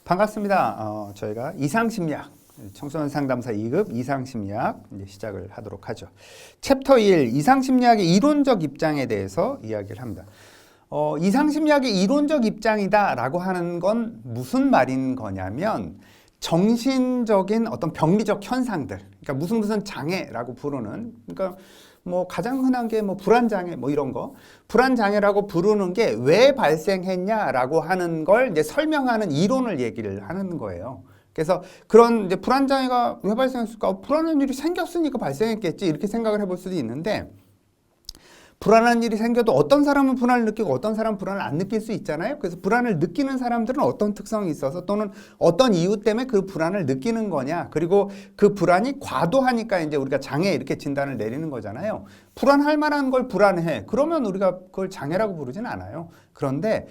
반갑습니다. 저희가 이상심리학, 청소년 상담사 2급 이상심리학 이제 시작을 하도록 하죠. 챕터 1, 이상심리학의 이론적 입장에 대해서 이야기를 합니다. 이상심리학의 이론적 입장이다라고 하는 건 무슨 말인 거냐면 정신적인 어떤 병리적 현상들, 그러니까 무슨 장애라고 부르는, 그러니까 뭐 가장 흔한 게 뭐 불안장애 뭐 이런 거, 불안장애라고 부르는 게 왜 발생했냐라고 하는 걸 이제 설명하는 이론을 얘기를 하는 거예요. 그래서 그런 이제 불안장애가 왜 발생했을까? 불안한 일이 생겼으니까 발생했겠지 이렇게 생각을 해볼 수도 있는데, 불안한 일이 생겨도 어떤 사람은 불안을 느끼고 어떤 사람은 불안을 안 느낄 수 있잖아요. 그래서 불안을 느끼는 사람들은 어떤 특성이 있어서 또는 어떤 이유 때문에 그 불안을 느끼는 거냐, 그리고 그 불안이 과도하니까 이제 우리가 장애 이렇게 진단을 내리는 거잖아요. 불안할 만한 걸 불안해. 그러면 우리가 그걸 장애라고 부르진 않아요. 그런데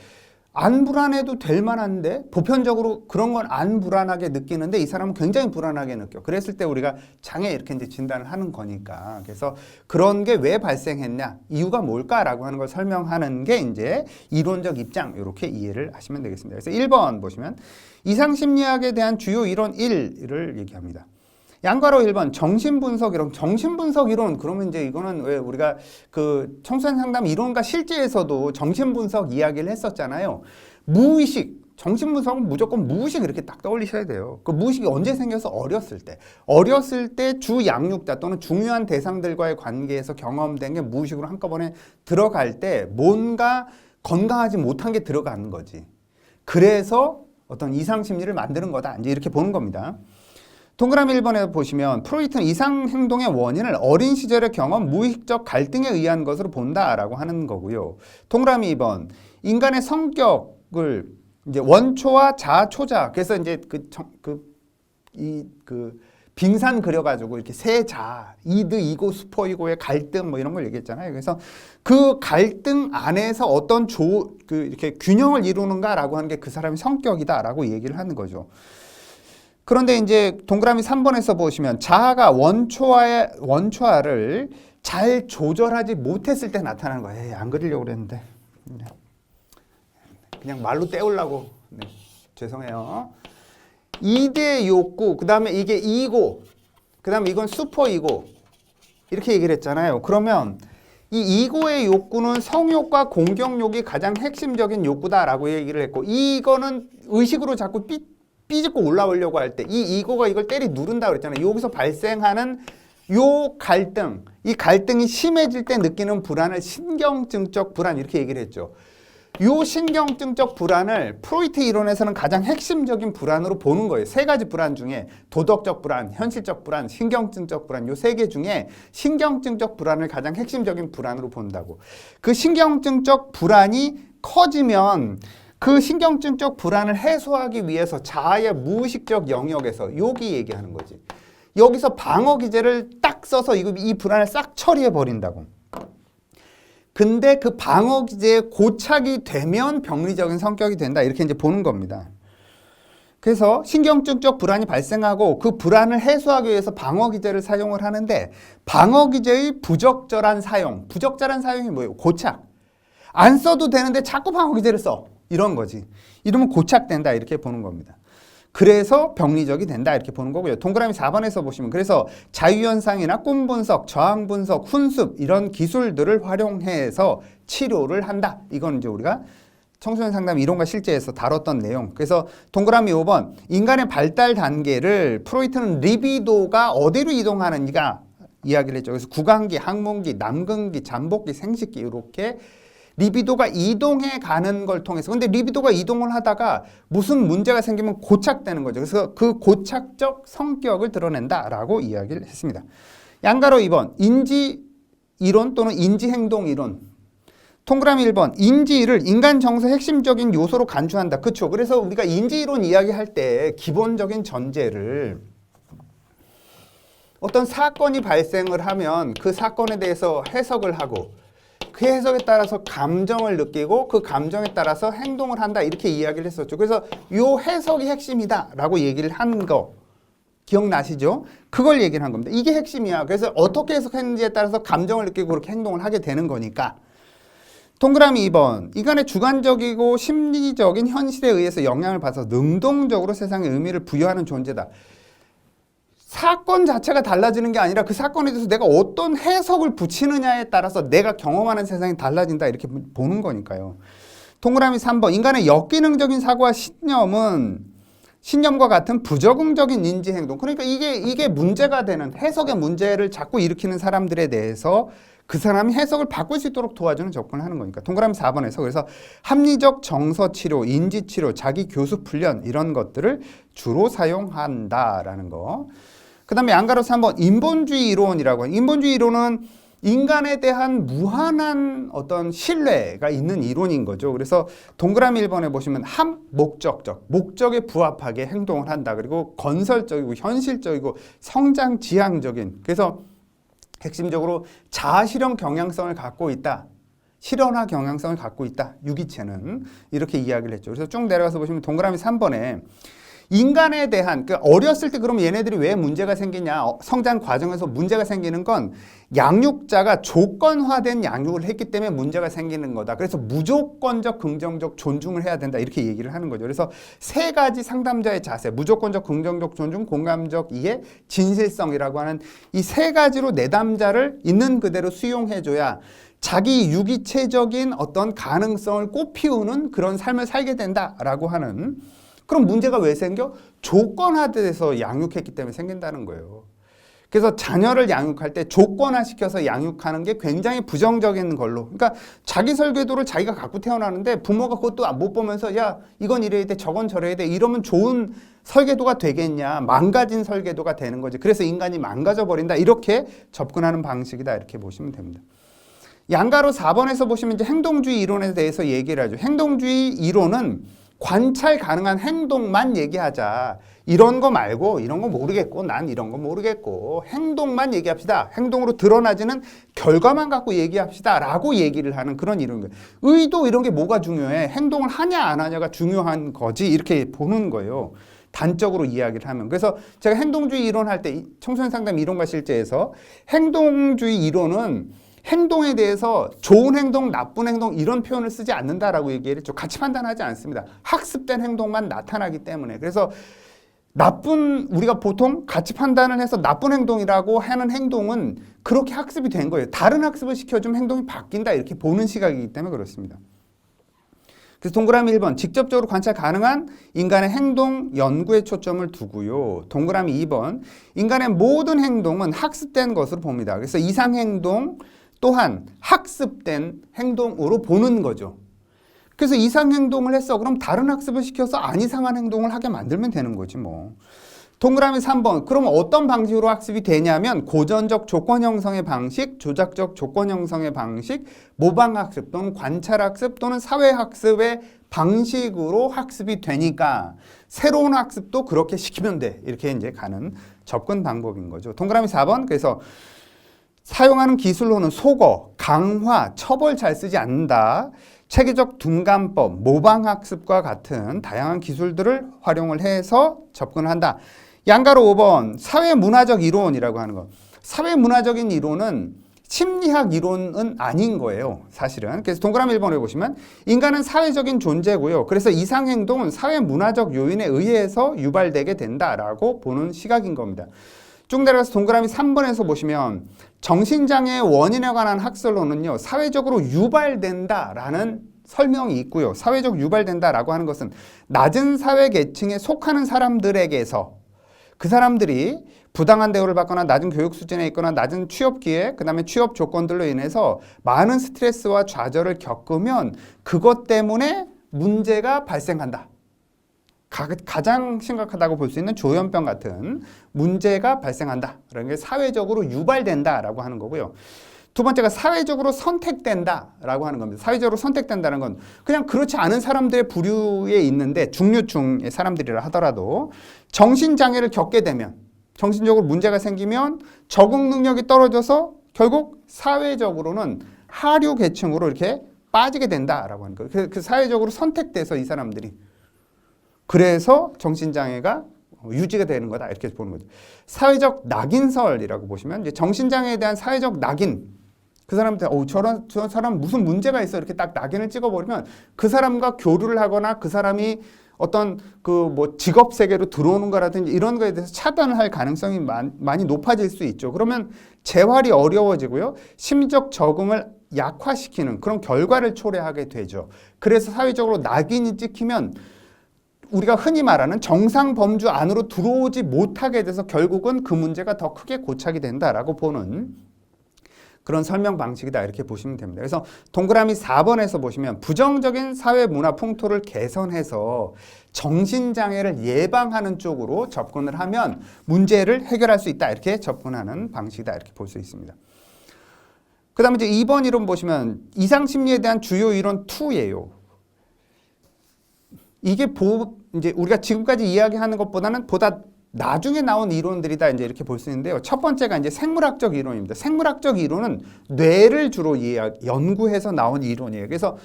안 불안해도 될 만한데 보편적으로 그런 건 안 불안하게 느끼는데 이 사람은 굉장히 불안하게 느껴. 그랬을 때 우리가 장애 이렇게 이제 진단을 하는 거니까. 그래서 그런 게 왜 발생했냐, 이유가 뭘까라고 하는 걸 설명하는 게 이제 이론적 입장, 이렇게 이해를 하시면 되겠습니다. 그래서 1번 보시면 이상심리학에 대한 주요 이론 1을 얘기합니다. 양가로 1번 정신분석 이론. 정신분석 이론, 그러면 이제 이거는 왜 우리가 그 청소년 상담 이론과 실제에서도 정신분석 이야기를 했었잖아요. 무의식, 정신분석은 무조건 무의식 이렇게 딱 떠올리셔야 돼요. 그 무의식이 언제 생겨서 어렸을 때 주 양육자 또는 중요한 대상들과의 관계에서 경험된 게 무의식으로 한꺼번에 들어갈 때 뭔가 건강하지 못한 게 들어가는 거지. 그래서 어떤 이상심리를 만드는 거다, 이제 이렇게 보는 겁니다. 동그라미 1번에 보시면 프로이트는 이상 행동의 원인을 어린 시절의 경험, 무의식적 갈등에 의한 것으로 본다라고 하는 거고요. 동그라미 2번, 인간의 성격을 이제 원초와 자초자, 그래서 이제 빙산 그려가지고 이렇게 세 자, 이드, 이고, 수포, 이고의 갈등 뭐 이런 걸 얘기했잖아요. 그래서 그 갈등 안에서 어떤 이렇게 균형을 이루는가라고 하는 게 그 사람의 성격이다라고 얘기를 하는 거죠. 그런데 이제 동그라미 3번에서 보시면 자아가 원초아를 잘 조절하지 못했을 때 나타나는 거예요. 에이, 안 그리려고 그랬는데 그냥 말로 때우려고. 네, 죄송해요. 이대 욕구, 그 다음에 이게 이고, 그 다음에 이건 슈퍼 이고, 이렇게 얘기를 했잖아요. 그러면 이 이고의 욕구는 성욕과 공경욕이 가장 핵심적인 욕구다라고 얘기를 했고, 이거는 의식으로 자꾸 삐집고 올라오려고 할 때 이 이고가 이걸 때리 누른다 그랬잖아요. 여기서 발생하는 요 갈등, 이 갈등이 심해질 때 느끼는 불안을 신경증적 불안 이렇게 얘기를 했죠. 요 신경증적 불안을 프로이트 이론에서는 가장 핵심적인 불안으로 보는 거예요. 세 가지 불안 중에 도덕적 불안, 현실적 불안, 신경증적 불안, 요 세 개 중에 신경증적 불안을 가장 핵심적인 불안으로 본다고. 그 신경증적 불안이 커지면 그 신경증적 불안을 해소하기 위해서 자아의 무의식적 영역에서 여기 얘기하는 거지. 여기서 방어 기제를 딱 써서 이 불안을 싹 처리해 버린다고. 근데 그 방어 기제에 고착이 되면 병리적인 성격이 된다, 이렇게 이제 보는 겁니다. 그래서 신경증적 불안이 발생하고 그 불안을 해소하기 위해서 방어 기제를 사용을 하는데, 방어 기제의 부적절한 사용이 뭐예요? 고착. 안 써도 되는데 자꾸 방어 기제를 써. 이런 거지. 이러면 고착된다, 이렇게 보는 겁니다. 그래서 병리적이 된다, 이렇게 보는 거고요. 동그라미 4번에서 보시면 그래서 자유현상이나 꿈분석, 저항분석, 훈습 이런 기술들을 활용해서 치료를 한다. 이건 이제 우리가 청소년 상담 이론과 실제에서 다뤘던 내용. 그래서 동그라미 5번, 인간의 발달 단계를 프로이트는 리비도가 어디로 이동하는지가 이야기를 했죠. 그래서 구강기, 항문기, 남근기, 잠복기, 생식기 이렇게 리비도가 이동해 가는 걸 통해서. 근데 리비도가 이동을 하다가 무슨 문제가 생기면 고착되는 거죠. 그래서 그 고착적 성격을 드러낸다라고 이야기를 했습니다. 양가로 2번, 인지 이론 또는 인지 행동 이론. 동그라미 1번, 인지를 인간 정서의 핵심적인 요소로 간주한다. 그렇죠. 그래서 우리가 인지 이론 이야기할 때 기본적인 전제를, 어떤 사건이 발생을 하면 그 사건에 대해서 해석을 하고 그 해석에 따라서 감정을 느끼고 그 감정에 따라서 행동을 한다, 이렇게 이야기를 했었죠. 그래서 요 해석이 핵심이다 라고 얘기를 한 거 기억나시죠? 그걸 얘기를 한 겁니다. 이게 핵심이야. 그래서 어떻게 해석했는지에 따라서 감정을 느끼고 그렇게 행동을 하게 되는 거니까. 동그라미 2번. 인간의 주관적이고 심리적인 현실에 의해서 영향을 받아서 능동적으로 세상에 의미를 부여하는 존재다. 사건 자체가 달라지는 게 아니라 그 사건에 대해서 내가 어떤 해석을 붙이느냐에 따라서 내가 경험하는 세상이 달라진다 이렇게 보는 거니까요. 동그라미 3번. 인간의 역기능적인 사고와 신념과 같은 부적응적인 인지 행동. 그러니까 이게 문제가 되는 해석의 문제를 자꾸 일으키는 사람들에 대해서 그 사람이 해석을 바꿀 수 있도록 도와주는 접근을 하는 거니까. 동그라미 4번에서 그래서 합리적 정서 치료, 인지 치료, 자기 교수 훈련 이런 것들을 주로 사용한다라는 거. 그다음에 양가로 3번 인본주의 이론이라고. 인본주의 이론은 인간에 대한 무한한 어떤 신뢰가 있는 이론인 거죠. 그래서 동그라미 1번에 보시면 목적적, 목적에 부합하게 행동을 한다. 그리고 건설적이고 현실적이고 성장 지향적인. 그래서 핵심적으로 자아실현 경향성을 갖고 있다. 실현화 경향성을 갖고 있다. 유기체는 이렇게 이야기를 했죠. 그래서 쭉 내려가서 보시면 동그라미 3번에 인간에 대한 어렸을 때 그럼 얘네들이 왜 문제가 생기냐? 성장 과정에서 문제가 생기는 건 양육자가 조건화된 양육을 했기 때문에 문제가 생기는 거다. 그래서 무조건적 긍정적 존중을 해야 된다. 이렇게 얘기를 하는 거죠. 그래서 세 가지 상담자의 자세, 무조건적 긍정적 존중, 공감적 이해, 진실성이라고 하는 이 세 가지로 내담자를 있는 그대로 수용해줘야 자기 유기체적인 어떤 가능성을 꽃피우는 그런 삶을 살게 된다라고 하는. 그럼 문제가 왜 생겨? 조건화돼서 양육했기 때문에 생긴다는 거예요. 그래서 자녀를 양육할 때 조건화시켜서 양육하는 게 굉장히 부정적인 걸로. 그러니까 자기 설계도를 자기가 갖고 태어나는데 부모가 그것도 못 보면서 야 이건 이래야 돼 저건 저래야 돼 이러면 좋은 설계도가 되겠냐. 망가진 설계도가 되는 거지. 그래서 인간이 망가져 버린다. 이렇게 접근하는 방식이다. 이렇게 보시면 됩니다. 양가로 4번에서 보시면 이제 행동주의 이론에 대해서 얘기를 하죠. 행동주의 이론은 관찰 가능한 행동만 얘기하자. 이런 거 말고 이런 거 모르겠고 난 이런 거 모르겠고 행동만 얘기합시다. 행동으로 드러나지는 결과만 갖고 얘기합시다. 라고 얘기를 하는 그런 이론이에요. 의도 이런 게 뭐가 중요해? 행동을 하냐 안 하냐가 중요한 거지. 이렇게 보는 거예요. 단적으로 이야기를 하면. 그래서 제가 행동주의 이론 할 때 청소년 상담 이론과 실제에서 행동주의 이론은 행동에 대해서 좋은 행동, 나쁜 행동 이런 표현을 쓰지 않는다라고 얘기를 했죠. 같이 판단하지 않습니다. 학습된 행동만 나타나기 때문에. 그래서 우리가 보통 같이 판단을 해서 나쁜 행동이라고 하는 행동은 그렇게 학습이 된 거예요. 다른 학습을 시켜주면 행동이 바뀐다 이렇게 보는 시각이기 때문에 그렇습니다. 그래서 동그라미 1번 직접적으로 관찰 가능한 인간의 행동 연구에 초점을 두고요. 동그라미 2번 인간의 모든 행동은 학습된 것으로 봅니다. 그래서 이상행동 또한 학습된 행동으로 보는 거죠. 그래서 이상행동을 했어. 그럼 다른 학습을 시켜서 안 이상한 행동을 하게 만들면 되는 거지 뭐. 동그라미 3번. 그럼 어떤 방식으로 학습이 되냐면 고전적 조건 형성의 방식, 조작적 조건 형성의 방식, 모방학습 또는 관찰학습 또는 사회학습의 방식으로 학습이 되니까 새로운 학습도 그렇게 시키면 돼. 이렇게 이제 가는 접근 방법인 거죠. 동그라미 4번. 그래서 사용하는 기술로는 속어, 강화, 처벌 잘 쓰지 않는다. 체계적 둔감법, 모방학습과 같은 다양한 기술들을 활용을 해서 접근을 한다. 양가로 5번 사회문화적 이론이라고 하는 것. 사회문화적인 이론은 심리학 이론은 아닌 거예요. 사실은. 그래서 동그라미 1번에 보시면 인간은 사회적인 존재고요. 그래서 이상행동은 사회문화적 요인에 의해서 유발되게 된다라고 보는 시각인 겁니다. 쭉 내려가서 동그라미 3번에서 보시면 정신장애의 원인에 관한 학설로는요. 사회적으로 유발된다라는 설명이 있고요. 사회적 유발된다라고 하는 것은 낮은 사회 계층에 속하는 사람들에게서 그 사람들이 부당한 대우를 받거나 낮은 교육 수준에 있거나 낮은 취업 기회, 그 다음에 취업 조건들로 인해서 많은 스트레스와 좌절을 겪으면 그것 때문에 문제가 발생한다. 가장 심각하다고 볼 수 있는 조현병 같은 문제가 발생한다. 그런 게 사회적으로 유발된다라고 하는 거고요. 두 번째가 사회적으로 선택된다라고 하는 겁니다. 사회적으로 선택된다는 건 그냥 그렇지 않은 사람들의 부류에 있는데 중류층의 사람들이라 하더라도 정신장애를 겪게 되면 정신적으로 문제가 생기면 적응 능력이 떨어져서 결국 사회적으로는 하류 계층으로 이렇게 빠지게 된다라고 하는 거예요. 그 사회적으로 선택돼서 이 사람들이 그래서 정신장애가 유지가 되는 거다 이렇게 보는 거죠. 사회적 낙인설이라고 보시면 이제 정신장애에 대한 사회적 낙인 그 사람한테 저 사람 무슨 문제가 있어 이렇게 딱 낙인을 찍어버리면 그 사람과 교류를 하거나 그 사람이 어떤 그 뭐 직업 세계로 들어오는 거라든지 이런 거에 대해서 차단을 할 가능성이 많이 높아질 수 있죠. 그러면 재활이 어려워지고요. 심리적 적응을 약화시키는 그런 결과를 초래하게 되죠. 그래서 사회적으로 낙인이 찍히면 우리가 흔히 말하는 정상 범주 안으로 들어오지 못하게 돼서 결국은 그 문제가 더 크게 고착이 된다라고 보는 그런 설명 방식이다 이렇게 보시면 됩니다. 그래서 동그라미 4번에서 보시면 부정적인 사회 문화 풍토를 개선해서 정신장애를 예방하는 쪽으로 접근을 하면 문제를 해결할 수 있다 이렇게 접근하는 방식이다 이렇게 볼 수 있습니다. 그 다음에 이제 2번 이론 보시면 이상심리에 대한 주요 이론 2예요. 이게 이제 우리가 지금까지 이야기하는 것보다는 보다 나중에 나온 이론들이다 이제 이렇게 볼 수 있는데요. 첫 번째가 이제 생물학적 이론입니다. 생물학적 이론은 뇌를 주로 연구해서 나온 이론이에요. 그래서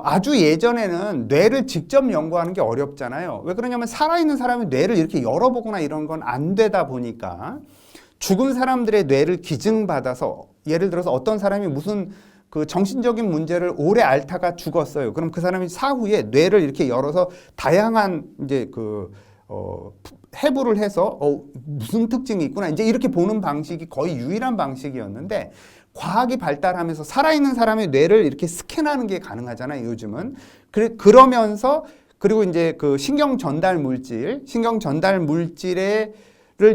아주 예전에는 뇌를 직접 연구하는 게 어렵잖아요. 왜 그러냐면 살아있는 사람이 뇌를 이렇게 열어보거나 이런 건 안 되다 보니까 죽은 사람들의 뇌를 기증받아서 예를 들어서 어떤 사람이 무슨 그 정신적인 문제를 오래 앓다가 죽었어요. 그럼 그 사람이 사후에 뇌를 이렇게 열어서 다양한 이제 해부를 해서 무슨 특징이 있구나 이제 이렇게 보는 방식이 거의 유일한 방식이었는데 과학이 발달하면서 살아있는 사람의 뇌를 이렇게 스캔하는 게 가능하잖아요. 요즘은 그러면서 그리고 이제 그 신경 전달 물질을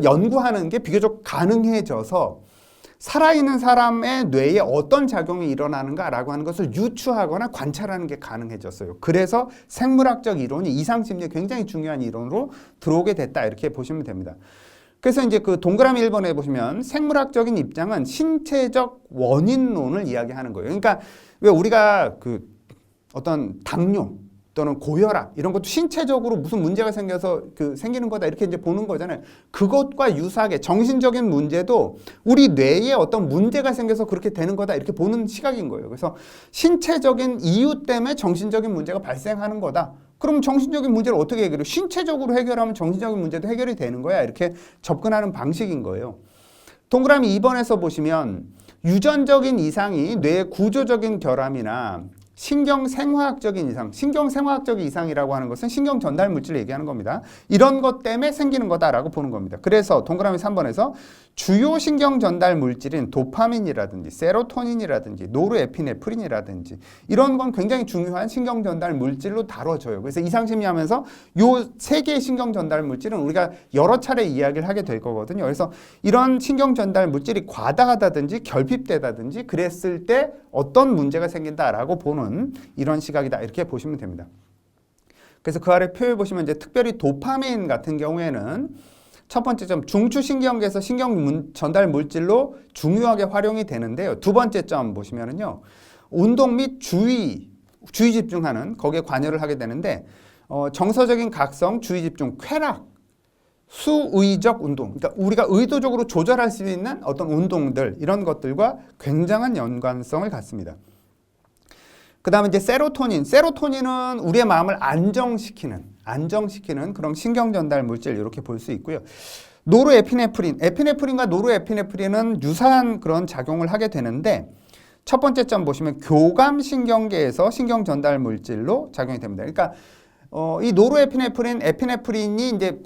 연구하는 게 비교적 가능해져서 살아있는 사람의 뇌에 어떤 작용이 일어나는가라고 하는 것을 유추하거나 관찰하는 게 가능해졌어요. 그래서 생물학적 이론이 이상심리에 굉장히 중요한 이론으로 들어오게 됐다 이렇게 보시면 됩니다. 그래서 이제 그 동그라미 1번에 보시면 생물학적인 입장은 신체적 원인론을 이야기하는 거예요. 그러니까 왜 우리가 그 어떤 당뇨 또는 고혈압 이런 것도 신체적으로 무슨 문제가 생겨서 생기는 거다 이렇게 이제 보는 거잖아요. 그것과 유사하게 정신적인 문제도 우리 뇌에 어떤 문제가 생겨서 그렇게 되는 거다 이렇게 보는 시각인 거예요. 그래서 신체적인 이유 때문에 정신적인 문제가 발생하는 거다. 그럼 정신적인 문제를 어떻게 해결해? 신체적으로 해결하면 정신적인 문제도 해결이 되는 거야. 이렇게 접근하는 방식인 거예요. 동그라미 2번에서 보시면 유전적인 이상이 뇌의 구조적인 결함이나 신경생화학적인 이상, 신경생화학적인 이상이라고 하는 것은 신경 전달 물질을 얘기하는 겁니다. 이런 것 때문에 생기는 거다라고 보는 겁니다. 그래서 동그라미 3번에서 주요 신경 전달 물질인 도파민이라든지 세로토닌이라든지 노르에피네프린이라든지 이런 건 굉장히 중요한 신경 전달 물질로 다뤄져요. 그래서 이상심리하면서 요 세 개의 신경 전달 물질은 우리가 여러 차례 이야기를 하게 될 거거든요. 그래서 이런 신경 전달 물질이 과다하다든지 결핍되다든지 그랬을 때 어떤 문제가 생긴다라고 보는 이런 시각이다 이렇게 보시면 됩니다. 그래서 그 아래 표에 보시면 이제 특별히 도파민 같은 경우에는 첫 번째 점 중추신경계에서 신경 전달 물질로 중요하게 활용이 되는데요. 두 번째 점 보시면은요. 운동 및 주의 집중하는 거기에 관여를 하게 되는데 정서적인 각성, 주의 집중, 쾌락, 수의적 운동, 그러니까 우리가 의도적으로 조절할 수 있는 어떤 운동들 이런 것들과 굉장한 연관성을 갖습니다. 그 다음에 이제 세로토닌은 우리의 마음을 안정시키는 그런 신경 전달 물질 이렇게 볼 수 있고요. 에피네프린과 노르에피네프린은 유사한 그런 작용을 하게 되는데 첫 번째 점 보시면 교감신경계에서 신경 전달 물질로 작용이 됩니다. 그러니까 이 에피네프린이 이제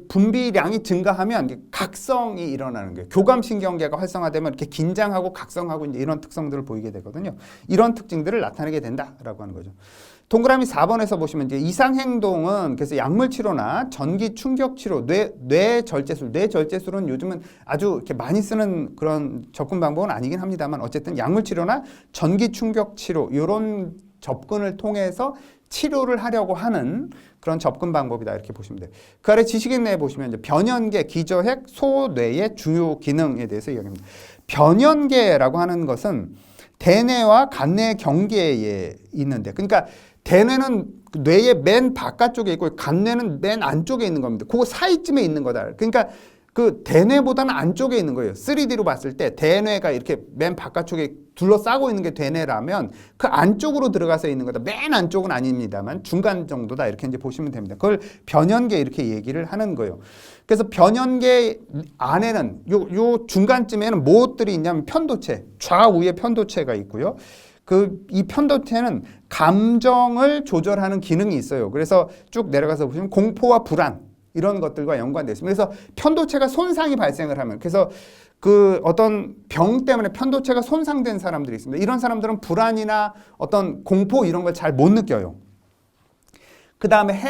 분비량이 증가하면 이제 각성이 일어나는 거예요. 교감신경계가 활성화되면 이렇게 긴장하고 각성하고 이제 이런 특성들을 보이게 되거든요. 이런 특징들을 나타내게 된다라고 하는 거죠. 동그라미 4번에서 보시면 이제 이상행동은 그래서 약물 치료나 전기 충격 치료, 뇌절제술은 요즘은 아주 이렇게 많이 쓰는 그런 접근 방법은 아니긴 합니다만 어쨌든 약물 치료나 전기 충격 치료 이런 접근을 통해서 치료를 하려고 하는 그런 접근 방법이다 이렇게 보시면 돼요. 그 아래 지식인 내에 보시면 이제 변연계, 기저핵, 소뇌의 주요 기능에 대해서 이야기합니다. 변연계라고 하는 것은 대뇌와 간뇌의 경계에 있는데, 그러니까 대뇌는 뇌의 맨 바깥쪽에 있고 간뇌는 맨 안쪽에 있는 겁니다. 그 사이쯤에 있는 거다. 그러니까 그 대뇌보다는 안쪽에 있는 거예요. 3D로 봤을 때 대뇌가 이렇게 맨 바깥쪽에 둘러싸고 있는 게 대뇌라면 그 안쪽으로 들어가서 있는 거다. 맨 안쪽은 아닙니다만 중간 정도다. 이렇게 이제 보시면 됩니다. 그걸 변연계 이렇게 얘기를 하는 거예요. 그래서 변연계 안에는 요 중간쯤에는 무엇들이 있냐면 편도체, 좌우에 편도체가 있고요. 이 편도체는 감정을 조절하는 기능이 있어요. 그래서 쭉 내려가서 보시면 공포와 불안 이런 것들과 연관되어 있습니다. 그래서 편도체가 손상이 발생을 하면, 그래서 그 어떤 병 때문에 편도체가 손상된 사람들이 있습니다. 이런 사람들은 불안이나 어떤 공포 이런 걸 잘 못 느껴요. 그 다음에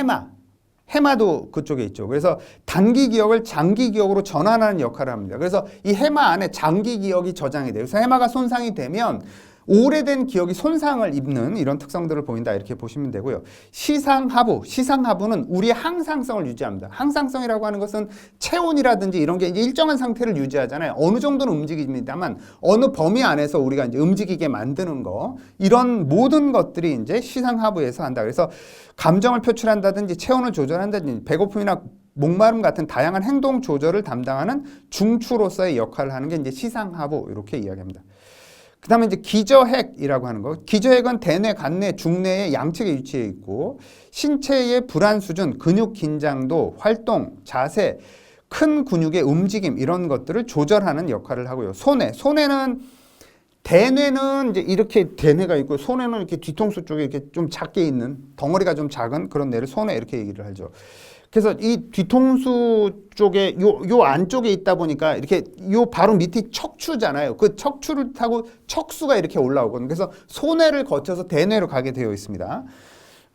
해마도 그쪽에 있죠. 그래서 단기 기억을 장기 기억으로 전환하는 역할을 합니다. 그래서 이 해마 안에 장기 기억이 저장이 돼요. 그래서 해마가 손상이 되면 오래된 기억이 손상을 입는 이런 특성들을 보인다. 이렇게 보시면 되고요. 시상하부는 우리의 항상성을 유지합니다. 항상성이라고 하는 것은 체온이라든지 이런 게 이제 일정한 상태를 유지하잖아요. 어느 정도는 움직입니다만 어느 범위 안에서 우리가 이제 움직이게 만드는 거, 이런 모든 것들이 이제 시상하부에서 한다. 그래서 감정을 표출한다든지 체온을 조절한다든지 배고픔이나 목마름 같은 다양한 행동 조절을 담당하는 중추로서의 역할을 하는 게 이제 시상하부, 이렇게 이야기합니다. 그 다음에 이제 기저핵이라고 하는 거. 기저핵은 대뇌, 간뇌, 중뇌의 양측에 위치해 있고 신체의 불안 수준, 근육 긴장도, 활동, 자세, 큰 근육의 움직임 이런 것들을 조절하는 역할을 하고요. 소뇌는 대뇌는 이제 이렇게 대뇌가 있고 소뇌는 이렇게 뒤통수 쪽에 이렇게 좀 작게 있는 덩어리가 좀 작은 그런 뇌를 소뇌 이렇게 얘기를 하죠. 그래서 이 뒤통수 쪽에 요 안쪽에 있다 보니까 이렇게 요 바로 밑이 척추잖아요. 그 척추를 타고 척수가 이렇게 올라오거든요. 그래서 소뇌를 거쳐서 대뇌로 가게 되어 있습니다.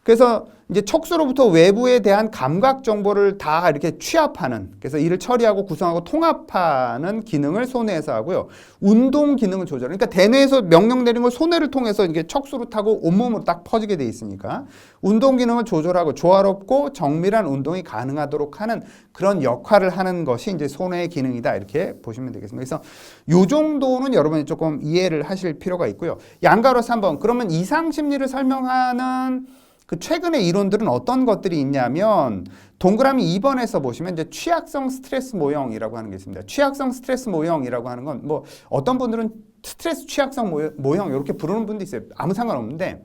그래서 이제 척수로부터 외부에 대한 감각 정보를 다 이렇게 취합하는, 그래서 이를 처리하고 구성하고 통합하는 기능을 소뇌에서 하고요. 운동 기능을 조절. 그러니까 대뇌에서 명령 내린 걸 소뇌를 통해서 이게 척수로 타고 온몸으로 딱 퍼지게 돼 있으니까 운동 기능을 조절하고 조화롭고 정밀한 운동이 가능하도록 하는 그런 역할을 하는 것이 이제 소뇌의 기능이다. 이렇게 보시면 되겠습니다. 그래서 요 정도는 여러분이 조금 이해를 하실 필요가 있고요. 양가로 3번. 그러면 이상 심리를 설명하는 그 최근의 이론들은 어떤 것들이 있냐면 동그라미 2번에서 보시면 이제 취약성 스트레스 모형이라고 하는 게 있습니다. 취약성 스트레스 모형이라고 하는 건 뭐 어떤 분들은 스트레스 취약성 모형 이렇게 부르는 분도 있어요. 아무 상관없는데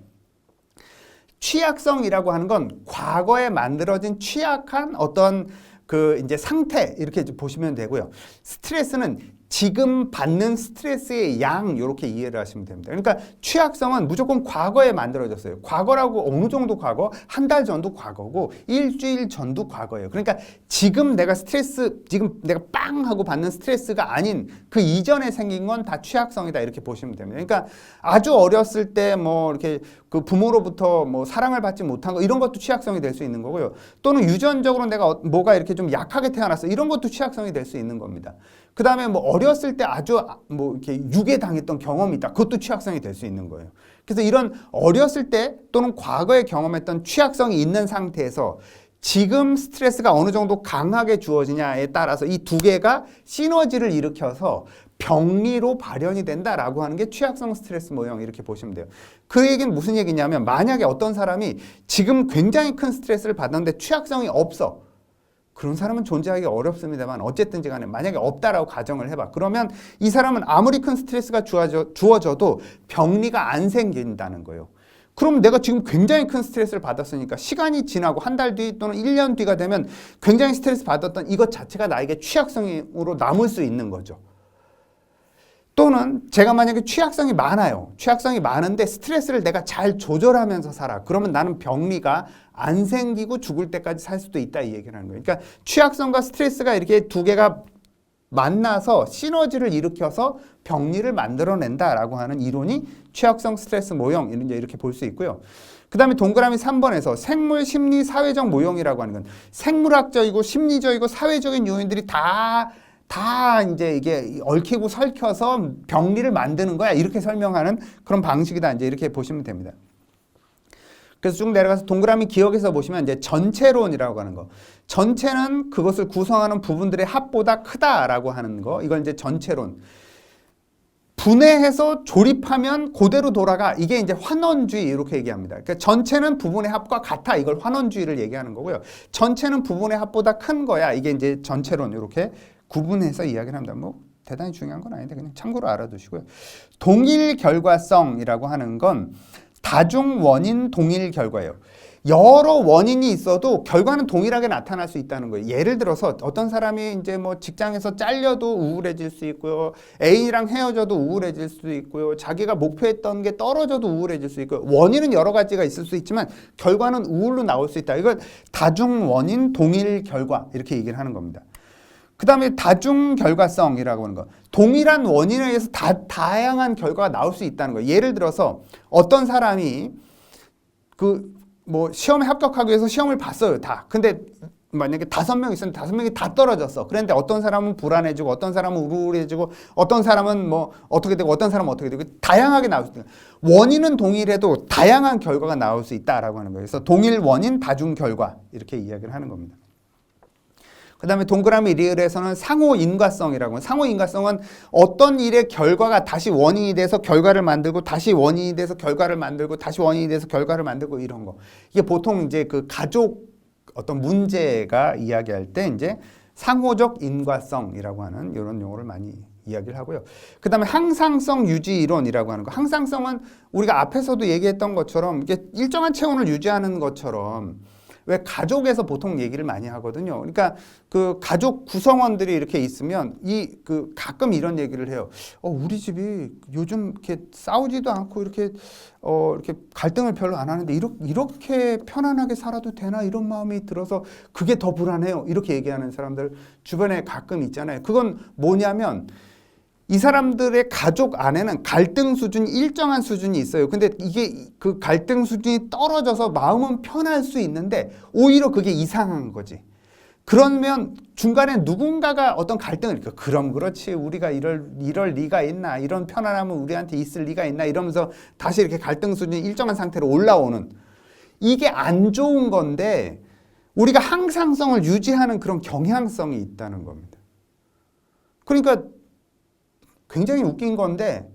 취약성이라고 하는 건 과거에 만들어진 취약한 어떤 그 이제 상태 이렇게 보시면 되고요. 스트레스는 지금 받는 스트레스의 양 이렇게 이해를 하시면 됩니다. 그러니까 취약성은 무조건 과거에 만들어졌어요. 과거라고 어느 정도 과거? 한 달 전도 과거고 일주일 전도 과거예요. 그러니까 지금 내가 빵 하고 받는 스트레스가 아닌 그 이전에 생긴 건 다 취약성이다 이렇게 보시면 됩니다. 그러니까 아주 어렸을 때 뭐 이렇게 그 부모로부터 뭐 사랑을 받지 못한 거 이런 것도 취약성이 될 수 있는 거고요. 또는 유전적으로 내가 뭐가 이렇게 좀 약하게 태어났어 이런 것도 취약성이 될 수 있는 겁니다. 그 다음에 뭐 어렸을 때 아주 뭐 이렇게 유괴당했던 경험이 있다. 그것도 취약성이 될 수 있는 거예요. 그래서 이런 어렸을 때 또는 과거에 경험했던 취약성이 있는 상태에서 지금 스트레스가 어느 정도 강하게 주어지냐에 따라서 이 두 개가 시너지를 일으켜서 병리로 발현이 된다라고 하는 게 취약성 스트레스 모형 이렇게 보시면 돼요. 그 얘기는 무슨 얘기냐면 만약에 어떤 사람이 지금 굉장히 큰 스트레스를 받았는데 취약성이 없어. 그런 사람은 존재하기 어렵습니다만 어쨌든지 간에 만약에 없다라고 가정을 해봐. 그러면 이 사람은 아무리 큰 스트레스가 주어져도 병리가 안 생긴다는 거예요. 그럼 내가 지금 굉장히 큰 스트레스를 받았으니까 시간이 지나고 한 달 뒤 또는 1년 뒤가 되면 굉장히 스트레스 받았던 이것 자체가 나에게 취약성으로 남을 수 있는 거죠. 또는 제가 만약에 취약성이 많아요. 취약성이 많은데 스트레스를 내가 잘 조절하면서 살아. 그러면 나는 병리가 안 생기고 죽을 때까지 살 수도 있다 이 얘기를 하는 거예요. 그러니까 취약성과 스트레스가 이렇게 두 개가 만나서 시너지를 일으켜서 병리를 만들어낸다라고 하는 이론이 취약성 스트레스 모형 이렇게 볼 수 있고요. 그 다음에 동그라미 3번에서 생물, 심리, 사회적 모형이라고 하는 건 생물학적이고 심리적이고 사회적인 요인들이 다 이제 이게 얽히고 설켜서 병리를 만드는 거야. 이렇게 설명하는 그런 방식이다. 이제 이렇게 보시면 됩니다. 그래서 쭉 내려가서 동그라미 기억에서 보시면 이제 전체론이라고 하는 거. 전체는 그것을 구성하는 부분들의 합보다 크다라고 하는 거. 이걸 이제 전체론. 분해해서 조립하면 그대로 돌아가. 이게 이제 환원주의 이렇게 얘기합니다. 그러니까 전체는 부분의 합과 같아. 이걸 환원주의를 얘기하는 거고요. 전체는 부분의 합보다 큰 거야. 이게 이제 전체론 이렇게 구분해서 이야기를 합니다. 뭐 대단히 중요한 건 아닌데 그냥 참고로 알아두시고요. 동일 결과성이라고 하는 건 다중 원인 동일 결과예요. 여러 원인이 있어도 결과는 동일하게 나타날 수 있다는 거예요. 예를 들어서 어떤 사람이 이제 뭐 직장에서 잘려도 우울해질 수 있고요. 애인이랑 헤어져도 우울해질 수 있고요. 자기가 목표했던 게 떨어져도 우울해질 수 있고요. 원인은 여러 가지가 있을 수 있지만 결과는 우울로 나올 수 있다. 이걸 다중 원인 동일 결과 이렇게 얘기를 하는 겁니다. 그 다음에 다중 결과성이라고 하는 거. 동일한 원인에 의해서 다양한 결과가 나올 수 있다는 거예요. 예를 들어서 어떤 사람이 뭐 시험에 합격하기 위해서 시험을 봤어요, 다. 근데 만약에 5명 있었는데 5명이 다 떨어졌어. 그런데 어떤 사람은 불안해지고 어떤 사람은 우울해지고 어떤 사람은 뭐 어떻게 되고 어떤 사람은 어떻게 되고 다양하게 나올 수 있다. 원인은 동일해도 다양한 결과가 나올 수 있다라고 하는 거예요. 그래서 동일 원인 다중 결과 이렇게 이야기를 하는 겁니다. 그 다음에 동그라미 리을에서는 상호인과성이라고 해요. 상호인과성은 어떤 일의 결과가 다시 원인이 돼서 결과를 만들고 다시 원인이 돼서 결과를 만들고 다시 원인이 돼서 결과를 만들고 이런 거. 이게 보통 이제 그 가족 어떤 문제가 이야기할 때 이제 상호적 인과성이라고 하는 이런 용어를 많이 이야기를 하고요. 그 다음에 항상성 유지 이론이라고 하는 거. 항상성은 우리가 앞에서도 얘기했던 것처럼 이게 일정한 체온을 유지하는 것처럼 왜 가족에서 보통 얘기를 많이 하거든요. 그러니까 그 가족 구성원들이 이렇게 있으면 가끔 이런 얘기를 해요. 우리 집이 요즘 이렇게 싸우지도 않고 이렇게 갈등을 별로 안 하는데 이렇게 편안하게 살아도 되나 이런 마음이 들어서 그게 더 불안해요. 이렇게 얘기하는 사람들 주변에 가끔 있잖아요. 그건 뭐냐면 이 사람들의 가족 안에는 갈등 수준이 일정한 수준이 있어요. 근데 이게 그 갈등 수준이 떨어져서 마음은 편할 수 있는데 오히려 그게 이상한 거지. 그러면 중간에 누군가가 어떤 갈등을 그럼 그렇지 우리가 이럴 리가 있나 이런 편안함은 우리한테 있을 리가 있나 이러면서 다시 이렇게 갈등 수준이 일정한 상태로 올라오는 이게 안 좋은 건데 우리가 항상성을 유지하는 그런 경향성이 있다는 겁니다. 그러니까 굉장히 웃긴 건데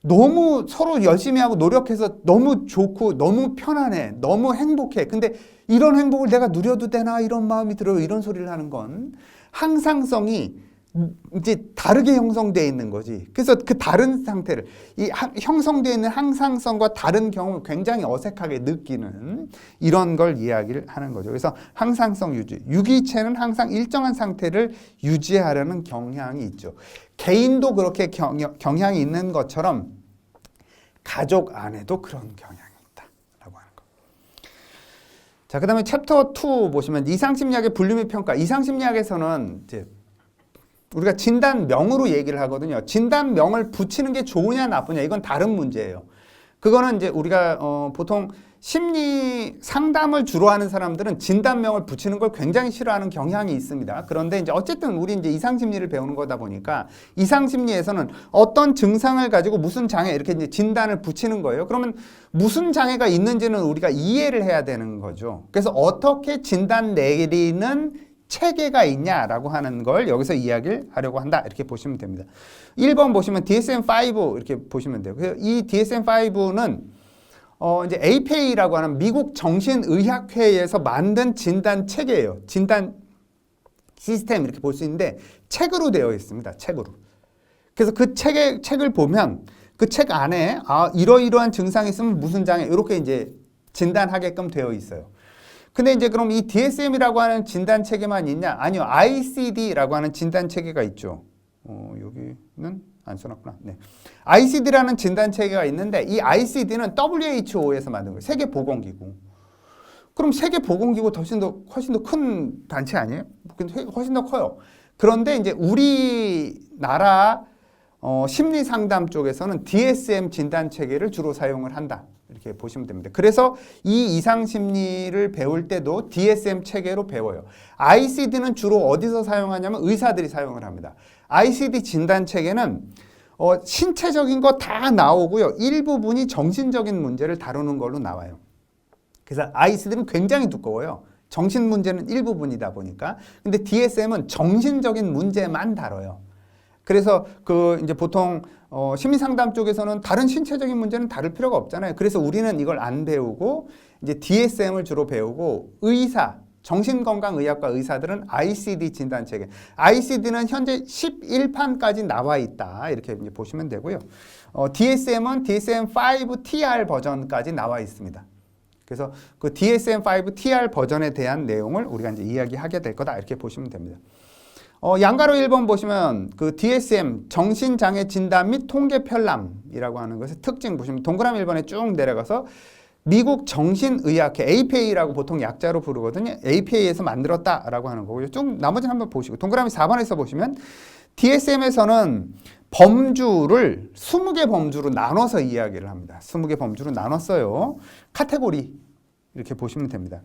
너무 서로 열심히 하고 노력해서 너무 좋고 너무 편안해 너무 행복해. 근데 이런 행복을 내가 누려도 되나 이런 마음이 들어요. 이런 소리를 하는 건 항상성이 이제 다르게 형성되어 있는 거지. 그래서 그 다른 상태를 형성되어 있는 항상성과 다른 경험을 굉장히 어색하게 느끼는 이런 걸 이야기를 하는 거죠. 그래서 항상성 유지. 유기체는 항상 일정한 상태를 유지하려는 경향이 있죠. 개인도 그렇게 경향이 있는 것처럼 가족 안에도 그런 경향이 있다라고 하는 거. 자, 그다음에 챕터 2 보시면 이상심리학의 분류 및 평가. 이상심리학에서는 이제 우리가 진단명으로 얘기를 하거든요. 진단명을 붙이는 게 좋으냐 나쁘냐 이건 다른 문제예요. 그거는 이제 우리가 보통 심리 상담을 주로 하는 사람들은 진단명을 붙이는 걸 굉장히 싫어하는 경향이 있습니다. 그런데 이제 어쨌든 우리 이제 이상심리를 배우는 거다 보니까 이상심리에서는 어떤 증상을 가지고 무슨 장애 이렇게 이제 진단을 붙이는 거예요. 그러면 무슨 장애가 있는지는 우리가 이해를 해야 되는 거죠. 그래서 어떻게 진단 내리는 체계가 있냐라고 하는 걸 여기서 이야기를 하려고 한다. 이렇게 보시면 됩니다. 1번 보시면 DSM-5 이렇게 보시면 돼요. 그래서 이 DSM-5는 이제 APA라고 하는 미국 정신의학회에서 만든 진단 체계예요. 진단 시스템 이렇게 볼 수 있는데 책으로 되어 있습니다. 책으로. 그래서 그 책을 보면 그 책 안에 이러이러한 증상이 있으면 무슨 장애 이렇게 이제 진단하게끔 되어 있어요. 근데 이제 그럼 이 DSM이라고 하는 진단 체계만 있냐? 아니요. ICD라고 하는 진단 체계가 있죠. 여기는 안 써놨구나. 네. ICD라는 진단 체계가 있는데 이 ICD는 WHO에서 만든 거예요. 세계보건기구. 그럼 세계보건기구 훨씬 더 큰 단체 아니에요? 훨씬 더 커요. 그런데 이제 우리나라 심리상담 쪽에서는 DSM 진단 체계를 주로 사용을 한다. 이렇게 보시면 됩니다. 그래서 이 이상심리를 배울 때도 DSM 체계로 배워요. ICD는 주로 어디서 사용하냐면 의사들이 사용을 합니다. ICD 진단 체계는 신체적인 거 다 나오고요. 일부분이 정신적인 문제를 다루는 걸로 나와요. 그래서 ICD는 굉장히 두꺼워요. 정신 문제는 일부분이다 보니까. 근데 DSM은 정신적인 문제만 다뤄요. 그래서 이제 보통 심리 상담 쪽에서는 다른 신체적인 문제는 다룰 필요가 없잖아요. 그래서 우리는 이걸 안 배우고 이제 DSM을 주로 배우고 의사, 정신건강의학과 의사들은 ICD 진단체계. ICD는 현재 11판까지 나와 있다. 이렇게 이제 보시면 되고요. DSM은 DSM-5TR 버전까지 나와 있습니다. 그래서 그 DSM-5TR 버전에 대한 내용을 우리가 이제 이야기하게 될 거다. 이렇게 보시면 됩니다. 양가로 1번 보시면 그 DSM 정신장애 진단 및 통계 편람이라고 하는 것의 특징 보시면 동그라미 1번에 쭉 내려가서 미국 정신의학회 APA라고 보통 약자로 부르거든요. APA에서 만들었다라고 하는 거고요. 쭉 나머지는 한번 보시고 동그라미 4번에서 보시면 DSM에서는 범주를 20개 범주로 나눠서 이야기를 합니다. 20개 범주로 나눴어요. 카테고리 이렇게 보시면 됩니다.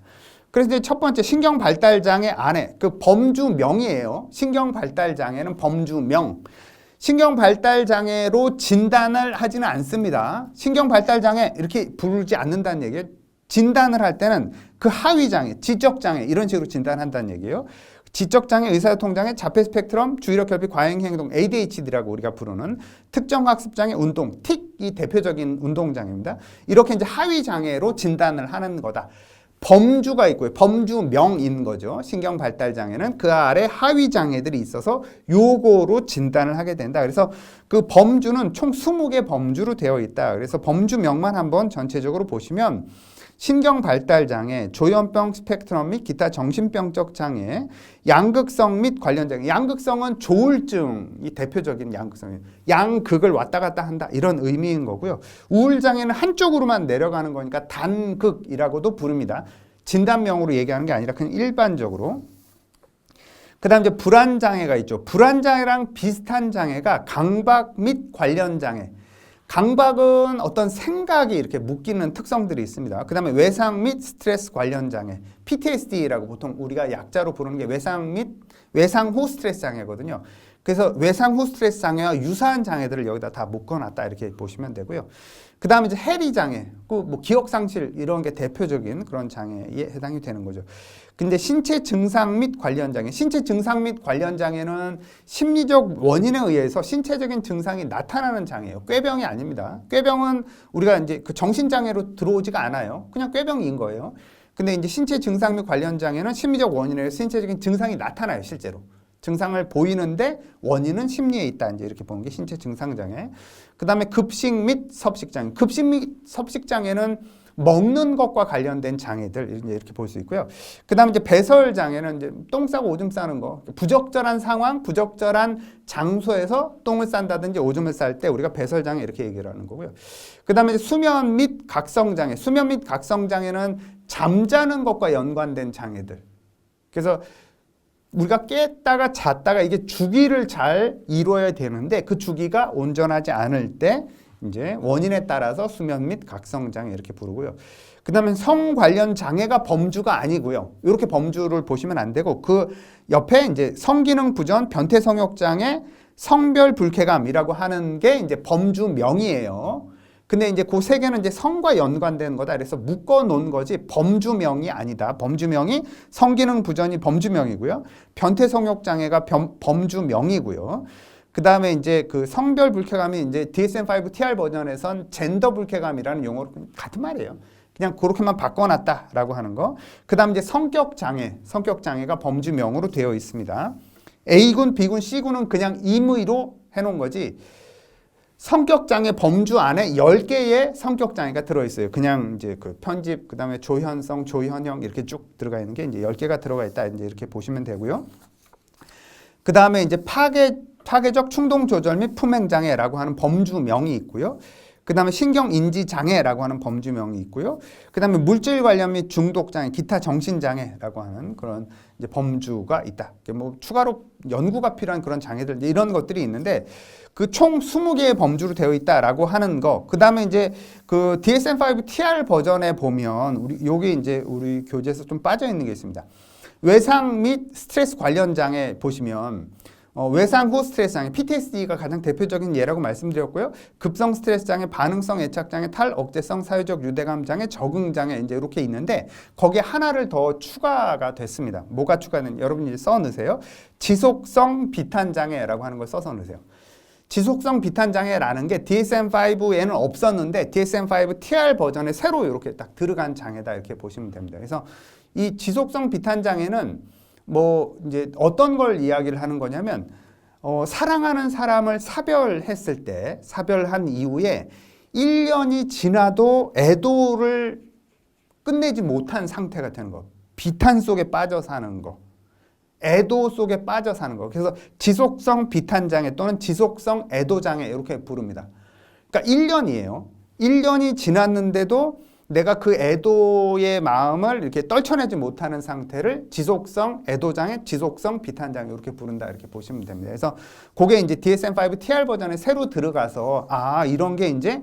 그래서 이제 첫 번째 신경발달장애 안에 그 범주명이에요. 신경발달장애는 범주명. 신경발달장애로 진단을 하지는 않습니다. 신경발달장애 이렇게 부르지 않는다는 얘기예요. 진단을 할 때는 그 하위장애, 지적장애 이런 식으로 진단한다는 얘기예요. 지적장애, 의사소통장애, 자폐 스펙트럼, 주의력 결핍, 과잉행동, ADHD라고 우리가 부르는 특정학습장애, 운동, 틱이 대표적인 운동장애입니다. 이렇게 이제 하위장애로 진단을 하는 거다. 범주가 있고요. 범주명인 거죠. 신경발달장애는 그 아래 하위장애들이 있어서 요거로 진단을 하게 된다. 그래서 그 범주는 총 20개 범주로 되어 있다. 그래서 범주명만 한번 전체적으로 보시면 신경발달장애, 조현병 스펙트럼 및 기타 정신병적 장애, 양극성 및 관련 장애. 양극성은 조울증이 대표적인 양극성이에요. 양극을 왔다 갔다 한다 이런 의미인 거고요. 우울장애는 한쪽으로만 내려가는 거니까 단극이라고도 부릅니다. 진단명으로 얘기하는 게 아니라 그냥 일반적으로. 그 다음 이제 불안장애가 있죠. 불안장애랑 비슷한 장애가 강박 및 관련 장애. 강박은 어떤 생각이 이렇게 묶이는 특성들이 있습니다. 그 다음에 외상 및 스트레스 관련 장애, PTSD라고 보통 우리가 약자로 부르는 게 외상 후 스트레스 장애거든요. 그래서 외상 후 스트레스 장애와 유사한 장애들을 여기다 다 묶어놨다 이렇게 보시면 되고요. 그 다음에 이제 해리 장애, 뭐 기억 상실 이런 게 대표적인 그런 장애에 해당이 되는 거죠. 근데 신체 증상 및 관련 장애, 신체 증상 및 관련 장애는 심리적 원인에 의해서 신체적인 증상이 나타나는 장애예요. 꾀병이 아닙니다. 꾀병은 우리가 이제 그 정신장애로 들어오지가 않아요. 그냥 꾀병인 거예요. 근데 이제 신체 증상 및 관련 장애는 심리적 원인에 의해서 신체적인 증상이 나타나요, 실제로. 증상을 보이는데 원인은 심리에 있다. 이제 이렇게 보는 게 신체 증상 장애. 그 다음에 급식 및 섭식 장애. 급식 및 섭식 장애는 먹는 것과 관련된 장애들 이렇게 볼 수 있고요. 그 다음에 이제 배설 장애는 이제 똥 싸고 오줌 싸는 거. 부적절한 상황, 부적절한 장소에서 똥을 싼다든지 오줌을 쌀 때 우리가 배설 장애 이렇게 얘기를 하는 거고요. 그 다음에 수면 및 각성 장애. 수면 및 각성 장애는 잠자는 것과 연관된 장애들. 그래서 우리가 깼다가 잤다가 이게 주기를 잘 이루어야 되는데 그 주기가 온전하지 않을 때 이제 원인에 따라서 수면 및 각성 장애 이렇게 부르고요. 그다음에 성 관련 장애가 범주가 아니고요. 이렇게 범주를 보시면 안 되고 그 옆에 이제 성기능 부전, 변태 성욕 장애, 성별 불쾌감이라고 하는 게 이제 범주명이에요. 근데 이제 그 세 개는 이제 성과 연관된 거다. 그래서 묶어 놓은 거지 범주명이 아니다. 범주명이 성기능 부전이 범주명이고요. 변태 성욕 장애가 범주명이고요. 그 다음에 이제 그 성별 불쾌감이 이제 DSM-5TR 버전에선 젠더 불쾌감이라는 용어로 같은 말이에요. 그냥 그렇게만 바꿔놨다라고 하는 거. 그 다음 이제 성격 장애가 범주명으로 되어 있습니다. A군, B군, C군은 그냥 임의로 해놓은 거지. 성격장애 범주 안에 10개의 성격장애가 들어있어요. 그냥 이제 그 편집, 그 다음에 조현성, 조현형 이렇게 쭉 들어가 있는 게 이제 10개가 들어가 있다. 이제 이렇게 보시면 되고요. 그 다음에 이제 파괴적 충동 조절 및 품행장애라고 하는 범주명이 있고요. 그 다음에 신경인지장애라고 하는 범주명이 있고요. 그 다음에 물질 관련 및 중독장애, 기타 정신장애라고 하는 그런 이제 범주가 있다. 뭐 추가로 연구가 필요한 그런 장애들, 이런 것들이 있는데 그 총 20개의 범주로 되어 있다라고 하는 거. 그 다음에 이제 그 DSM-5TR 버전에 보면 요게 이제 우리 교재에서 좀 빠져 있는 게 있습니다. 외상 및 스트레스 관련 장애 보시면 외상 후 스트레스 장애, PTSD가 가장 대표적인 예라고 말씀드렸고요. 급성 스트레스 장애, 반응성 애착 장애, 탈억제성 사회적 유대감 장애, 적응 장애 이제 이렇게 있는데 거기에 하나를 더 추가가 됐습니다. 뭐가 추가는 여러분이 써 넣으세요. 지속성 비탄 장애라고 하는 걸 써서 넣으세요. 지속성 비탄 장애라는 게 DSM-5에는 없었는데 DSM-5 TR 버전에 새로 이렇게 딱 들어간 장애다 이렇게 보시면 됩니다. 그래서 이 지속성 비탄 장애는 뭐 이제 어떤 걸 이야기를 하는 거냐면 사랑하는 사람을 사별했을 때 사별한 이후에 1년이 지나도 애도를 끝내지 못한 상태가 되는 거. 비탄 속에 빠져 사는 거. 애도 속에 빠져 사는 거. 그래서 지속성 비탄 장애 또는 지속성 애도 장애 이렇게 부릅니다. 그러니까 1년이에요. 1년이 지났는데도 내가 그 애도의 마음을 이렇게 떨쳐내지 못하는 상태를 지속성 애도 장애, 지속성 비탄 장애 이렇게 부른다 이렇게 보시면 됩니다. 그래서 그게 이제 DSM-5 TR 버전에 새로 들어가서 이런 게 이제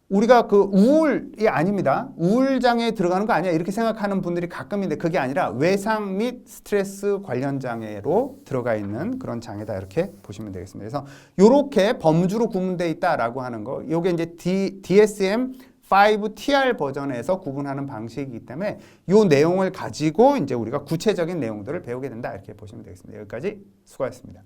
우리가 그 우울이 아닙니다. 우울 장애에 들어가는 거 아니야 이렇게 생각하는 분들이 가끔인데 그게 아니라 외상 및 스트레스 관련 장애로 들어가 있는 그런 장애다 이렇게 보시면 되겠습니다. 그래서 이렇게 범주로 구분되어 있다라고 하는 거, 이게 이제 DSM-5 TR 버전에서 구분하는 방식이기 때문에 이 내용을 가지고 이제 우리가 구체적인 내용들을 배우게 된다 이렇게 보시면 되겠습니다. 여기까지 수고하셨습니다.